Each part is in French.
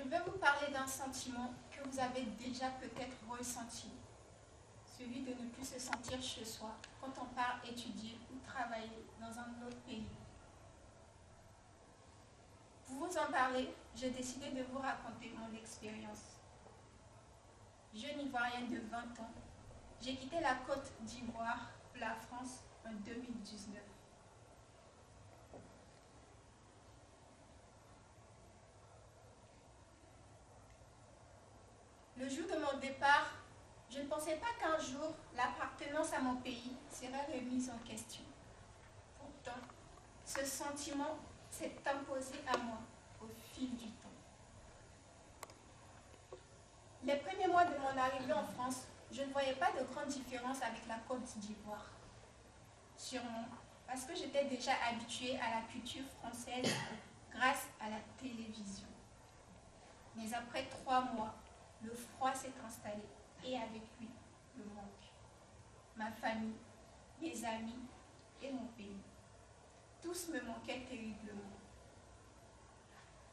vais vous parler d'un sentiment que vous avez déjà peut-être ressenti, celui de ne plus se sentir chez soi quand on part étudier ou travailler dans un autre pays. Pour vous en parler, j'ai décidé de vous raconter mon expérience. Jeune Ivoirienne de 20 ans, j'ai quitté la Côte d'Ivoire pour la France en 2019. Le jour de mon départ, je ne pensais pas qu'un jour l'appartenance à mon pays serait remise en question. Pourtant, ce sentiment s'est imposé à moi au fil du temps. Les premiers mois de mon arrivée en France, je ne voyais pas de grande différence avec la Côte d'Ivoire. Sûrement parce que j'étais déjà habituée à la culture française grâce à la télévision. Mais après 3 mois, le froid s'est installé et avec lui, le manque. Ma famille, mes amis et mon pays. Tous me manquaient terriblement.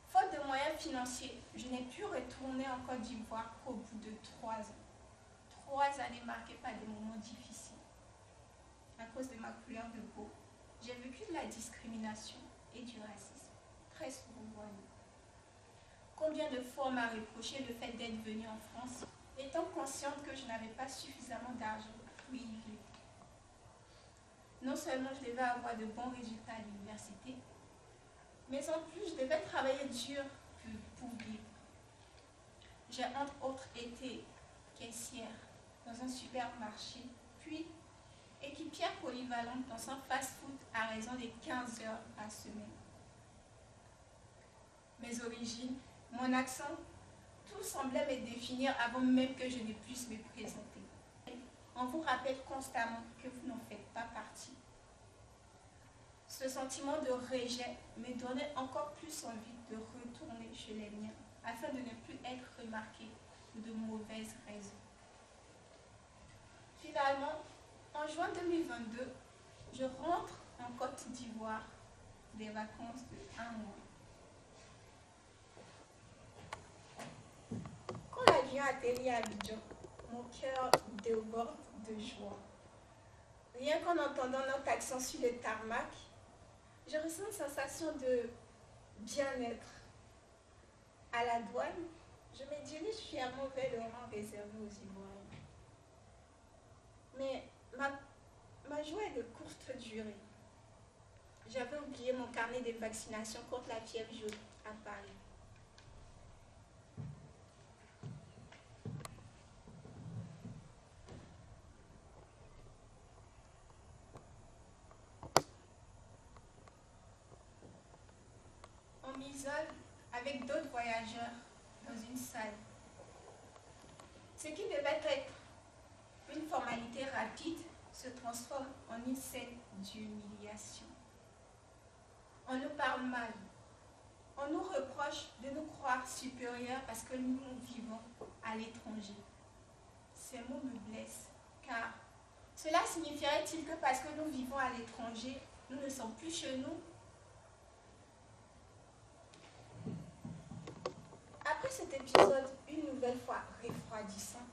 Faute de moyens financiers, je n'ai pu retourner en Côte d'Ivoire qu'au bout de 3 ans. 3 années marquées par des moments difficiles. À cause de ma couleur de peau, j'ai vécu de la discrimination et du racisme, très souvent voyé. Combien de fois on m'a reproché le fait d'être venue en France, étant consciente que je n'avais pas suffisamment d'argent pour y vivre. Non seulement je devais avoir de bons résultats à l'université, mais en plus je devais travailler dur pour vivre. J'ai entre autres été caissière dans un supermarché, puis équipière polyvalente dans un fast-food à raison de 15 heures par semaine. Mes origines, mon accent, tout semblait me définir avant même que je ne puisse me présenter. On vous rappelle constamment que vous n'en faites pas partie. Ce sentiment de rejet me donnait encore plus envie de retourner chez les miens afin de ne plus être remarquée pour de mauvaises raisons. Finalement, en juin 2022, je rentre en Côte d'Ivoire pour des vacances de 1 mois. Quand l'avion atterrit à Abidjan, mon cœur déborde de joie. Rien qu'en entendant notre accent sur le tarmac, je ressens une sensation de bien-être. À la douane, je me dirige fièrement vers le rang réservé aux Ivoiriens. Mais ma joie est de courte durée. J'avais oublié mon carnet de vaccination contre la fièvre jaune à Paris. On m'isole avec d'autres voyageurs dans une salle. Ce qui devait être une formalité rapide se transforme en une scène d'humiliation. On nous parle mal. On nous reproche de nous croire supérieurs parce que nous vivons à l'étranger. Ces mots me blessent, car cela signifierait-il que parce que nous vivons à l'étranger, nous ne sommes plus chez nous? Après cet épisode une nouvelle fois refroidissant,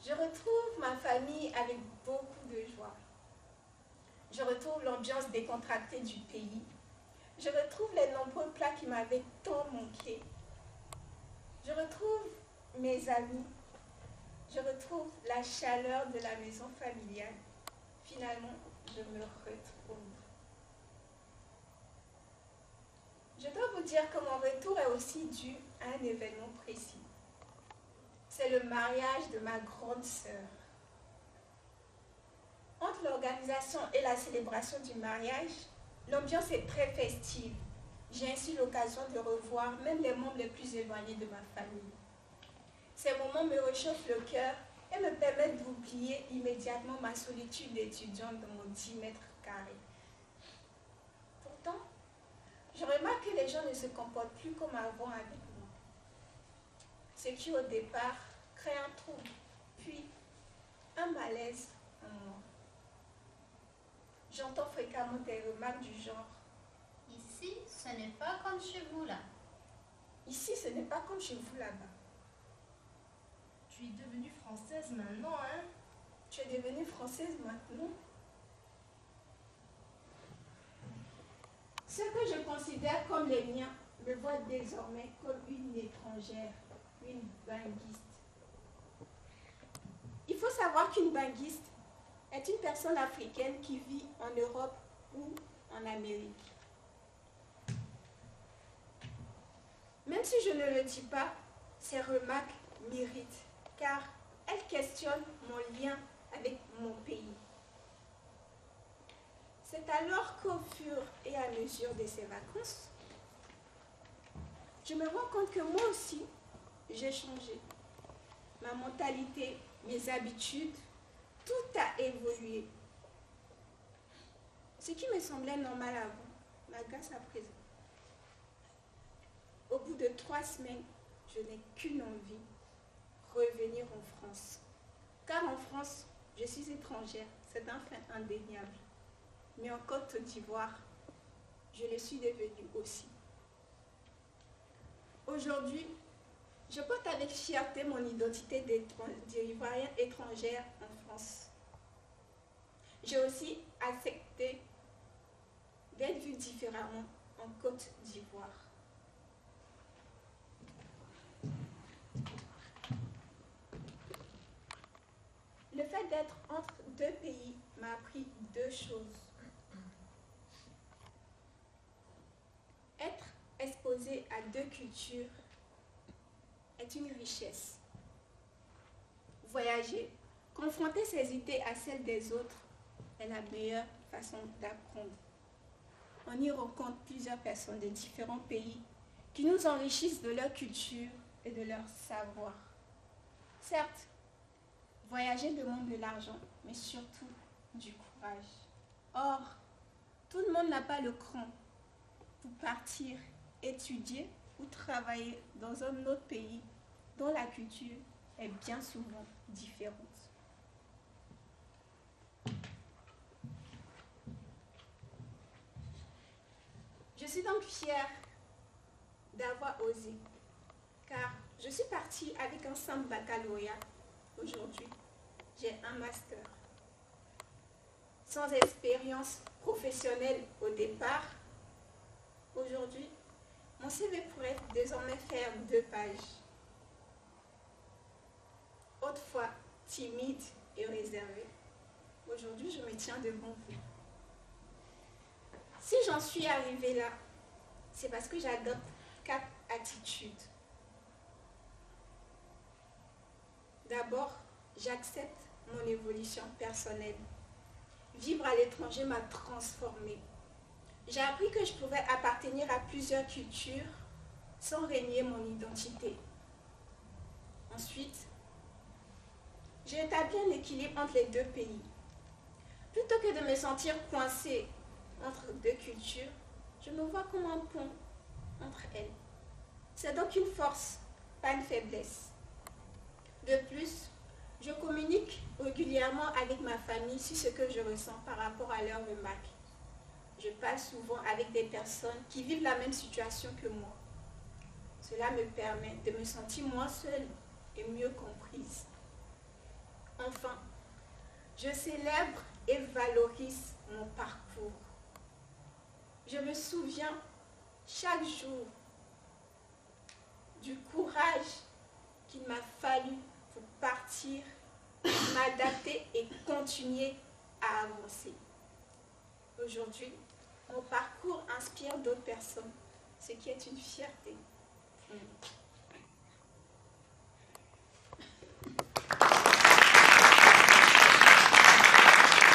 je retrouve ma famille avec beaucoup de joie. Je retrouve l'ambiance décontractée du pays. Je retrouve les nombreux plats qui m'avaient tant manqué. Je retrouve mes amis. Je retrouve la chaleur de la maison familiale. Finalement, je me retrouve. Je dois vous dire que mon retour est aussi dû à un événement précis. C'est le mariage de ma grande sœur. Entre l'organisation et la célébration du mariage, l'ambiance est très festive. J'ai ainsi l'occasion de revoir même les membres les plus éloignés de ma famille. Ces moments me réchauffent le cœur et me permettent d'oublier immédiatement ma solitude d'étudiante dans mon 10 mètres carrés. Pourtant, je remarque que les gens ne se comportent plus comme avant avec moi. Ce qui au départ crée un trouble, puis un malaise en moi. J'entends fréquemment des remarques du genre: ici, ce n'est pas comme chez vous là. Ici, ce n'est pas comme chez vous là-bas. Tu es devenue française maintenant, hein? Tu es devenue française maintenant. Ce que je considère comme les miens me voient désormais comme une étrangère, une banguiste. Il faut savoir qu'une banguiste est une personne africaine qui vit en Europe ou en Amérique. Même si je ne le dis pas, ces remarques m'irritent car elles questionnent mon lien avec mon pays. C'est alors qu'au fur et à mesure de ces vacances, je me rends compte que moi aussi, j'ai changé. Ma mentalité, mes habitudes, tout a évolué. Ce qui me semblait normal avant m'agace à présent. Au bout de 3 semaines, je n'ai qu'une envie, revenir en France. Car en France, je suis étrangère, c'est un fait indéniable. Mais en Côte d'Ivoire, je le suis devenue aussi. Aujourd'hui, je porte avec fierté mon identité d'Ivoirienne étrangère en France. J'ai aussi accepté d'être vue différemment en Côte d'Ivoire. Le fait d'être entre deux pays m'a appris 2 choses. Être exposé à 2 cultures est une richesse. Voyager, confronter ses idées à celles des autres est la meilleure façon d'apprendre. On y rencontre plusieurs personnes de différents pays qui nous enrichissent de leur culture et de leur savoir. Certes, voyager demande de l'argent, mais surtout du courage. Or, tout le monde n'a pas le cran pour partir étudier ou travailler dans un autre pays dont la culture est bien souvent différente. Je suis donc fière d'avoir osé, car je suis partie avec un simple baccalauréat. Aujourd'hui, j'ai un master. Sans expérience professionnelle au départ, aujourd'hui, mon CV pourrait désormais faire 2 pages. Autrefois timide et réservée, aujourd'hui je me tiens devant vous. Si j'en suis arrivée là, c'est parce que j'adopte 4 attitudes. D'abord, j'accepte mon évolution personnelle. Vivre à l'étranger m'a transformée. J'ai appris que je pouvais appartenir à plusieurs cultures sans renier mon identité. Ensuite, j'ai établi un équilibre entre les 2 pays. Plutôt que de me sentir coincée entre 2 cultures, je me vois comme un pont entre elles. C'est donc une force, pas une faiblesse. De plus, je communique régulièrement avec ma famille sur ce que je ressens par rapport à leurs remarques. Je parle souvent avec des personnes qui vivent la même situation que moi. Cela me permet de me sentir moins seule et mieux comprise. Enfin, je célèbre et valorise mon parcours. Je me souviens chaque jour du courage qu'il m'a fallu pour partir, m'adapter et continuer à avancer. Aujourd'hui, mon parcours inspire d'autres personnes, ce qui est une fierté.